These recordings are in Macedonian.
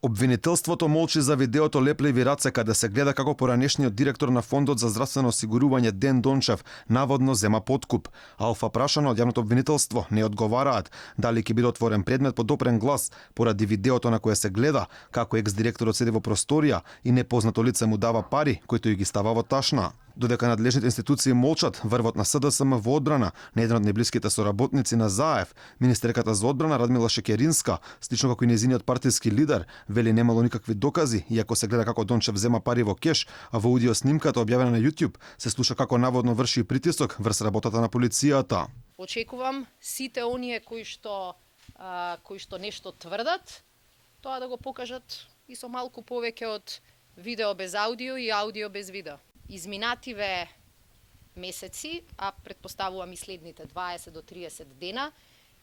Обвинителството молчи за видеото Леплеви раце каде се гледа како поранешниот директор на Фондот за здравствено осигурување Ден Дончев наводно зема подкуп. Алфа прашано од јавното обвинителство не одговараат дали ќе биде отворен предмет по допрен глас поради видеото на кое се гледа како екс-директорот седи во просторија и непознато лице му дава пари кои тој ги става во ташна. Додека надлежните институции молчат, врвот на СДСМ во одбрана на еден од најблиските соработници на ЗАЕВ, министерката за одбрана Радмила Шекеринска, слично како и нејзиниот партиски лидер, вели немало никакви докази, иако се гледа како Дончев зема пари во кеш, а во аудио снимката објавена на YouTube се слуша како наводно врши притисок врз работата на полицијата. Очекувам сите оние кои што нешто тврдат, тоа да го покажат и со малку повеќе од видео без аудио и аудио без видео. Изминативе месеци, а претпоставувам и следните 20 до 30 дена,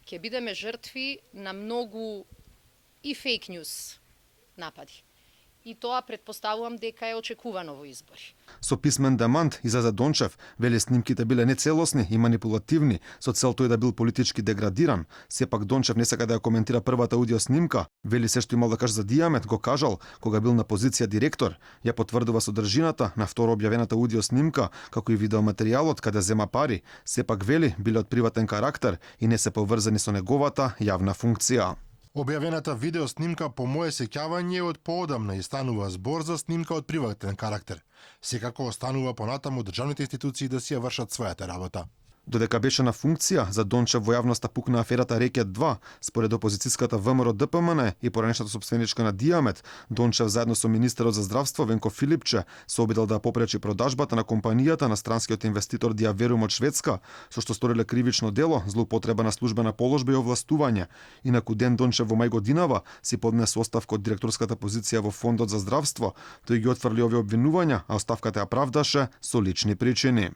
ќе бидеме жртви на многу и фейк ньюс напади. И тоа претпоставувам дека е очекувано во избори. Со писмен демант излезе Дончев, вели снимките биле нецелосни и манипулативни, со цел тој да бил политички деградиран. Сепак Дончев не сака да ја коментира првата аудио снимка, вели се што имал да каже за Дијамет го кажал кога бил на позиција директор. Ја потврдува содржината на второ објавената аудио снимка, како и видеоматеријалот каде зема пари. Сепак вели биле од приватен карактер и не се поврзани со неговата јавна функција. Објавената видеоснимка по мое сеќавање од поодамна и станува збор за снимка од приватен карактер. Секако останува понатаму државните институции да си ја вршат својата работа. Додека беше на функција, за Дончев во јавноста пукна аферата Рекет 2, според опозицијската ВМРО ДПМН и поранешната сопственичка на Дијамет, Дончев заедно со министерот за здравство Венко Филипче се обидел да попречи продажбата на компанијата на странскиот инвеститор Диаверум од Шведска, со што сториле кривично дело, злоупотреба на службена положба и овластување. Инаку Ден Дончев во мај годинава си поднесе оставка од директорската позиција во Фондот за здравство, тој ги отфрли овие обвинувања, а оставката ја правдаше со лични причини.